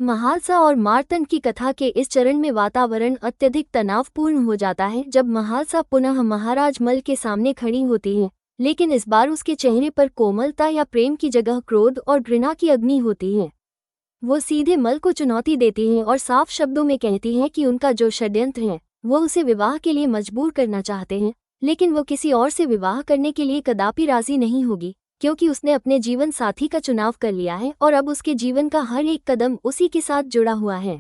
महालसा और मार्तंड की कथा के इस चरण में वातावरण अत्यधिक तनावपूर्ण हो जाता है जब महालसा पुनः महाराज मल के सामने खड़ी होती है, लेकिन इस बार उसके चेहरे पर कोमलता या प्रेम की जगह क्रोध और घृणा की अग्नि होती है। वो सीधे मल को चुनौती देती हैं और साफ शब्दों में कहती हैं कि उनका जो षड्यंत्र है वो उसे विवाह के लिए मजबूर करना चाहते हैं, लेकिन वो किसी और से विवाह करने के लिए कदापि राजी नहीं होगी, क्योंकि उसने अपने जीवन साथी का चुनाव कर लिया है और अब उसके जीवन का हर एक कदम उसी के साथ जुड़ा हुआ है।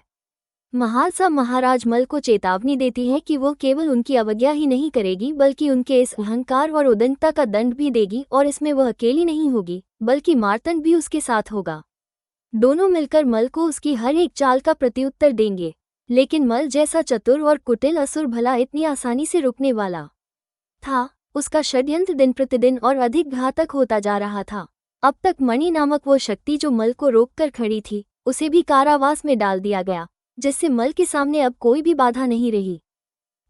महालसा महाराज मल को चेतावनी देती है कि वो केवल उनकी अवज्ञा ही नहीं करेगी बल्कि उनके इस अहंकार और उद्दंडता का दंड भी देगी, और इसमें वह अकेली नहीं होगी बल्कि मार्तंड भी उसके साथ होगा। दोनों मिलकर मल को उसकी हर एक चाल का प्रत्युत्तर देंगे, लेकिन मल जैसा चतुर और कुटिल असुर भला इतनी आसानी से रुकने वाला था? उसका षड्यंत्र दिन प्रतिदिन और अधिक घातक होता जा रहा था। अब तक मणि नामक वो शक्ति जो मल को रोककर खड़ी थी, उसे भी कारावास में डाल दिया गया, जिससे मल के सामने अब कोई भी बाधा नहीं रही।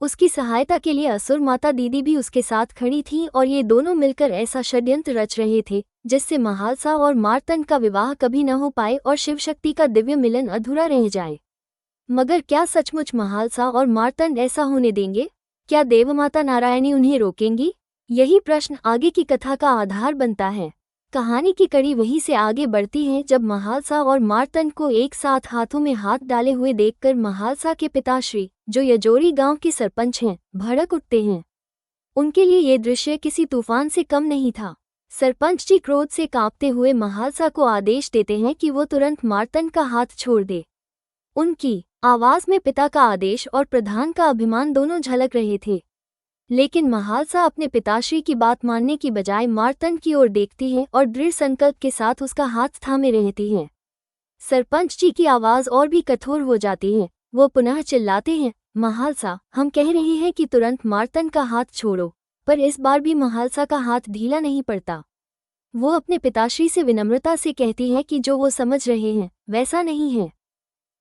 उसकी सहायता के लिए असुर माता दीदी भी उसके साथ खड़ी थी और ये दोनों मिलकर ऐसा षड्यंत्र रच रहे थे जिससे महालसा और मार्तंड का विवाह कभी न हो पाए और शिवशक्ति का दिव्य मिलन अधूरा रह जाए। मगर क्या सचमुच महालसा और मार्तंड ऐसा होने देंगे? क्या देवमाता नारायणी उन्हें रोकेंगी? यही प्रश्न आगे की कथा का आधार बनता है। कहानी की कड़ी वहीं से आगे बढ़ती है जब महालसा और मार्तंड को एक साथ हाथों में हाथ डाले हुए देखकर महालसा के पिताश्री, जो यजोरी गांव के सरपंच हैं, भड़क उठते हैं। उनके लिए ये दृश्य किसी तूफान से कम नहीं था। सरपंच जी क्रोध से कांपते हुए महालसा को आदेश देते हैं कि वो तुरंत मार्तंड का हाथ छोड़ दे। उनकी आवाज में पिता का आदेश और प्रधान का अभिमान दोनों झलक रहे थे, लेकिन महालसा अपने पिताश्री की बात मानने की बजाय मार्तंड की ओर देखती है और दृढ़ संकल्प के साथ उसका हाथ थामे रहती है। सरपंच जी की आवाज और भी कठोर हो जाती है। वो पुनः चिल्लाते हैं, महालसा, हम कह रहे हैं कि तुरंत मार्तंड का हाथ छोड़ो। पर इस बार भी महालसा का हाथ ढीला नहीं पड़ता। वो अपने पिताश्री से विनम्रता से कहती है कि जो वो समझ रहे हैं वैसा नहीं है,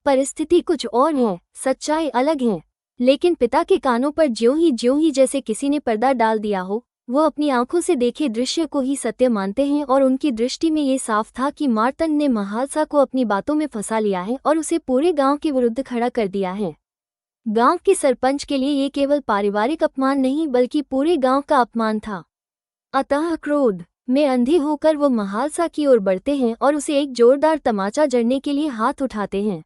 परिस्थिति कुछ और है, सच्चाई अलग है। लेकिन पिता के कानों पर ज्यों ही जैसे किसी ने पर्दा डाल दिया हो, वो अपनी आंखों से देखे दृश्य को ही सत्य मानते हैं और उनकी दृष्टि में ये साफ था कि मार्तंड ने महालसा को अपनी बातों में फंसा लिया है और उसे पूरे गांव के विरुद्ध खड़ा कर दिया है। गांव के सरपंच के लिए ये केवल पारिवारिक अपमान नहीं बल्कि पूरे गांव का अपमान था। अतः क्रोध में अंधे होकर वो महालसा की ओर बढ़ते हैं और उसे एक जोरदार तमाचा जड़ने के लिए हाथ उठाते हैं,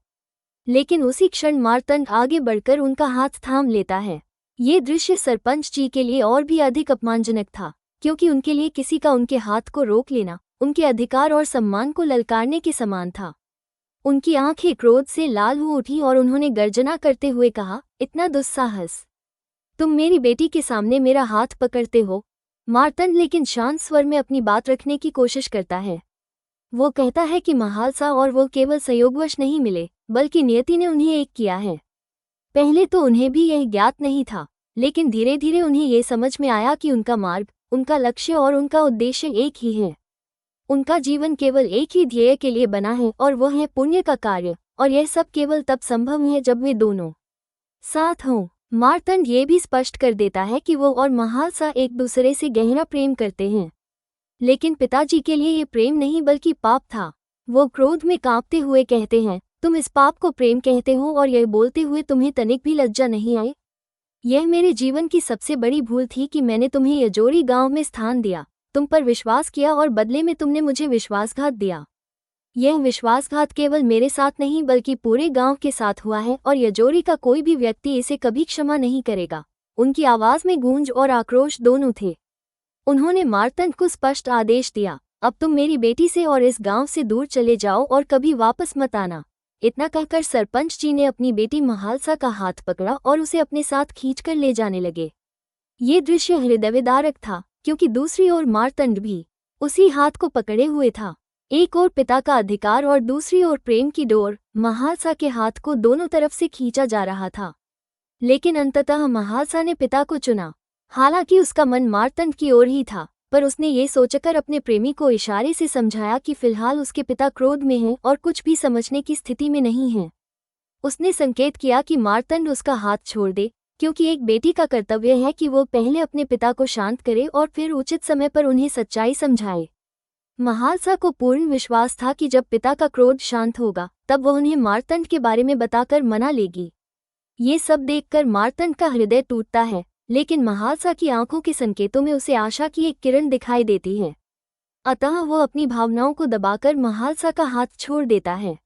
लेकिन उसी क्षण मार्तंड आगे बढ़कर उनका हाथ थाम लेता है। ये दृश्य सरपंच जी के लिए और भी अधिक अपमानजनक था, क्योंकि उनके लिए किसी का उनके हाथ को रोक लेना उनके अधिकार और सम्मान को ललकारने के समान था। उनकी आंखें क्रोध से लाल हो उठी और उन्होंने गर्जना करते हुए कहा, इतना दुस्साहस! तुम मेरी बेटी के सामने मेरा हाथ पकड़ते हो? मार्तंड लेकिन शांत स्वर में अपनी बात रखने की कोशिश करता है। वो कहता है कि महालसा और वो केवल संयोगवश नहीं मिले, बल्कि नियति ने उन्हें एक किया है। पहले तो उन्हें भी यह ज्ञात नहीं था, लेकिन धीरे धीरे उन्हें ये समझ में आया कि उनका मार्ग, उनका लक्ष्य और उनका उद्देश्य एक ही है। उनका जीवन केवल एक ही ध्येय के लिए बना है और वह है पुण्य का कार्य, और यह सब केवल तब संभव है जब वे दोनों साथ हों। मार्तंड ये भी स्पष्ट कर देता है कि वो और महालसा एक दूसरे से गहरा प्रेम करते हैं, लेकिन पिताजी के लिए ये प्रेम नहीं बल्कि पाप था। वो क्रोध में कांपते हुए कहते हैं, तुम इस पाप को प्रेम कहते हो और यह बोलते हुए तुम्हें तनिक भी लज्जा नहीं आई? यह मेरे जीवन की सबसे बड़ी भूल थी कि मैंने तुम्हें यजोरी गांव में स्थान दिया, तुम पर विश्वास किया और बदले में तुमने मुझे विश्वासघात दिया। यह विश्वासघात केवल मेरे साथ नहीं बल्कि पूरे गांव के साथ हुआ है और यजोरी का कोई भी व्यक्ति इसे कभी क्षमा नहीं करेगा। उनकी आवाज में गूंज और आक्रोश दोनों थे। उन्होंने मार्तंड को स्पष्ट आदेश दिया, अब तुम मेरी बेटी से और इस गांव से दूर चले जाओ और कभी वापस मत आना। इतना कहकर सरपंच जी ने अपनी बेटी महालसा का हाथ पकड़ा और उसे अपने साथ खींचकर ले जाने लगे। ये दृश्य हृदयविदारक था, क्योंकि दूसरी ओर मार्तंड भी उसी हाथ को पकड़े हुए था। एक ओर पिता का अधिकार और दूसरी ओर प्रेम की डोर महालसा के हाथ को दोनों तरफ से खींचा जा रहा था। लेकिन अंततः महालसा ने पिता को चुना। हालांकि उसका मन मार्तंड की ओर ही था, पर उसने ये सोचकर अपने प्रेमी को इशारे से समझाया कि फिलहाल उसके पिता क्रोध में हैं और कुछ भी समझने की स्थिति में नहीं हैं। उसने संकेत किया कि मार्तंड उसका हाथ छोड़ दे, क्योंकि एक बेटी का कर्तव्य है कि वो पहले अपने पिता को शांत करे और फिर उचित समय पर उन्हें सच्चाई समझाए। महालसा को पूर्ण विश्वास था कि जब पिता का क्रोध शांत होगा तब वह उन्हें मार्तंड के बारे में बताकर मना लेगी। ये सब देखकर मार्तंड का हृदय टूटता है, लेकिन महालसा की आंखों के संकेतों में उसे आशा की एक किरण दिखाई देती है। अतः वह अपनी भावनाओं को दबाकर महालसा का हाथ छोड़ देता है।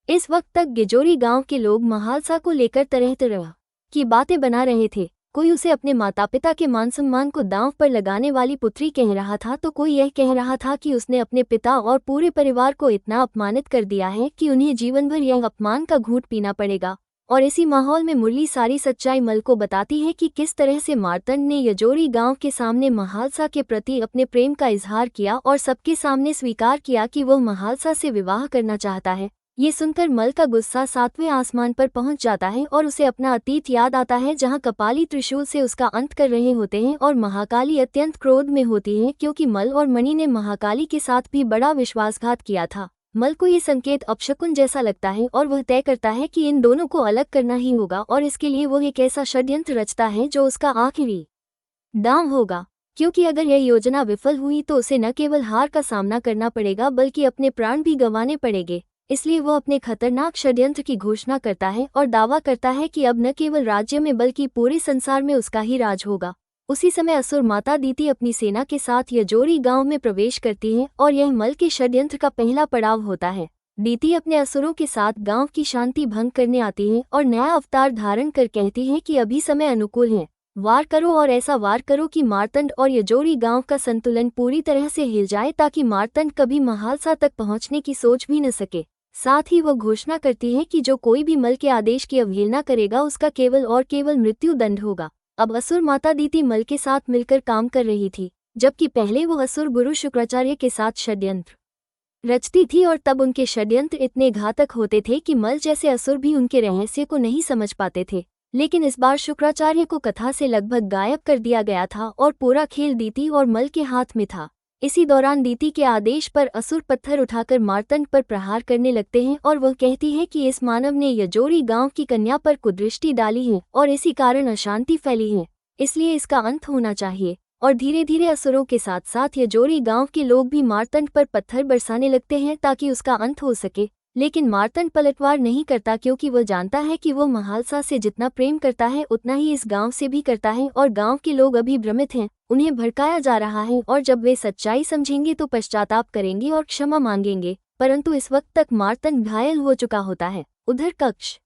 इस वक्त तक गिजोरी गांव के लोग महालसा को लेकर तरह तरह की बातें बना रहे थे। कोई उसे अपने माता पिता के मान सम्मान को दांव पर लगाने वाली पुत्री कह रहा था, तो कोई यह कह रहा था कि उसने अपने पिता और पूरे परिवार को इतना अपमानित कर दिया है कि उन्हें जीवन भर यह अपमान का घूंट पीना पड़ेगा। और इसी माहौल में मुरली सारी सच्चाई मल को बताती है कि किस तरह से मार्तंड ने यजोरी गांव के सामने महालसा के प्रति अपने प्रेम का इजहार किया और सबके सामने स्वीकार किया कि वह महालसा से विवाह करना चाहता है। ये सुनकर मल का गुस्सा 7वें आसमान पर पहुंच जाता है और उसे अपना अतीत याद आता है, जहां कपाली त्रिशूल से उसका अंत कर रहे होते हैं और महाकाली अत्यंत क्रोध में होती है, क्योंकि मल और मणि ने महाकाली के साथ भी बड़ा विश्वासघात किया था। मल को ये संकेत अपशकुन जैसा लगता है और वह तय करता है कि इन दोनों को अलग करना ही होगा, और इसके लिए वह एक ऐसा षड्यंत्र रचता है जो उसका आखिरी दांव होगा, क्योंकि अगर यह योजना विफल हुई तो उसे न केवल हार का सामना करना पड़ेगा बल्कि अपने प्राण भी गंवाने पड़ेंगे। इसलिए वह अपने खतरनाक षड्यंत्र की घोषणा करता है और दावा करता है कि अब न केवल राज्य में बल्कि पूरे संसार में उसका ही राज होगा। उसी समय असुर माता दीति अपनी सेना के साथ यजोरी गांव में प्रवेश करती है और यह मल के षड्यंत्र का पहला पड़ाव होता है। दीति अपने असुरों के साथ गांव की शांति भंग करने आती है और नया अवतार धारण कर कहती है कि अभी समय अनुकूल है, वार करो और ऐसा वार करो कि मार्तंड और यजोरी गांव का संतुलन पूरी तरह से हिल जाए, ताकि मार्तंड कभी महालसा तक पहुंचने की सोच भी न सके। साथ ही वह घोषणा करती है कि जो कोई भी मल के आदेश की अवहेलना करेगा उसका केवल और केवल मृत्यु दंड होगा। अब असुर माता दीति मल के साथ मिलकर काम कर रही थी, जबकि पहले वो असुर गुरु शुक्राचार्य के साथ षड्यंत्र रचती थी, और तब उनके षड्यंत्र इतने घातक होते थे कि मल जैसे असुर भी उनके रहस्य को नहीं समझ पाते थे। लेकिन इस बार शुक्राचार्य को कथा से लगभग गायब कर दिया गया था और पूरा खेल दीति और मल के हाथ में था। इसी दौरान दीति के आदेश पर असुर पत्थर उठाकर मार्तंड पर प्रहार करने लगते हैं और वह कहती है कि इस मानव ने यजोरी गांव की कन्या पर कुदृष्टि डाली है और इसी कारण अशांति फैली है, इसलिए इसका अंत होना चाहिए। और धीरे धीरे असुरों के साथ साथ यजोरी गांव के लोग भी मार्तंड पर पत्थर बरसाने लगते हैं ताकि उसका अंत हो सके। लेकिन मार्तंड पलटवार नहीं करता, क्योंकि वह जानता है कि वो महालसा से जितना प्रेम करता है उतना ही इस गांव से भी करता है, और गांव के लोग अभी भ्रमित हैं, उन्हें भड़काया जा रहा है, और जब वे सच्चाई समझेंगे तो पश्चाताप करेंगे और क्षमा मांगेंगे। परंतु इस वक्त तक मार्तंड घायल हो चुका होता है। उधर कक्ष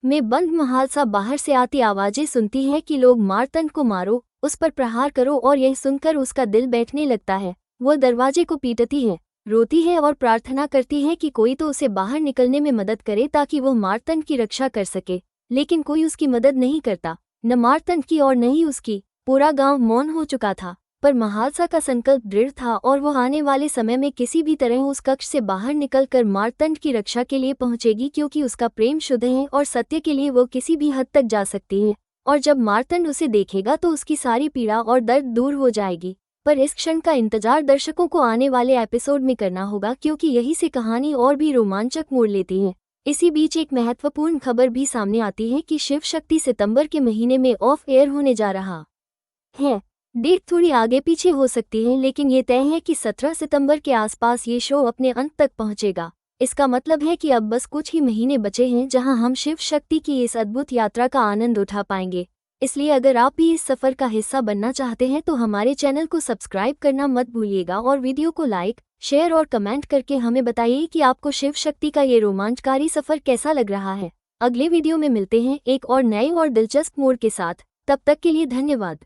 में बंद महालसा बाहर से आती आवाजें सुनती है कि लोग मार्तंड को मारो, उस पर प्रहार करो, और यह सुनकर उसका दिल बैठने लगता है। वह दरवाजे को पीटती है, रोती है और प्रार्थना करती है कि कोई तो उसे बाहर निकलने में मदद करे ताकि वह मार्तंड की रक्षा कर सके। लेकिन कोई उसकी मदद नहीं करता, न मार्तंड की और न ही उसकी। पूरा गांव मौन हो चुका था, पर महालसा का संकल्प दृढ़ था और वह आने वाले समय में किसी भी तरह उस कक्ष से बाहर निकलकर मार्तंड की रक्षा के लिए पहुंचेगी, क्योंकि उसका प्रेम शुद्ध है और सत्य के लिए वो किसी भी हद तक जा सकती है। और जब मार्तंड उसे देखेगा तो उसकी सारी पीड़ा और दर्द दूर हो जाएगी। पर इस क्षण का इंतजार दर्शकों को आने वाले एपिसोड में करना होगा, क्योंकि यही से कहानी और भी रोमांचक मोड़ लेती है। इसी बीच एक महत्वपूर्ण खबर भी सामने आती है कि शिव शक्ति सितंबर के महीने में ऑफ एयर होने जा रहा है। डेट थोड़ी आगे पीछे हो सकती है, लेकिन ये तय है कि 17 सितंबर के आसपास ये शो अपने अंत तक पहुंचेगा। इसका मतलब है कि अब बस कुछ ही महीने बचे हैं जहां हम शिव शक्ति की इस अद्भुत यात्रा का आनंद उठा पाएंगे। इसलिए अगर आप भी इस सफर का हिस्सा बनना चाहते हैं तो हमारे चैनल को सब्सक्राइब करना मत भूलिएगा, और वीडियो को लाइक, शेयर और कमेंट करके हमें बताइए कि आपको शिव शक्ति का ये रोमांचकारी सफर कैसा लग रहा है। अगले वीडियो में मिलते हैं एक और नए और दिलचस्प मोड़ के साथ। तब तक के लिए धन्यवाद।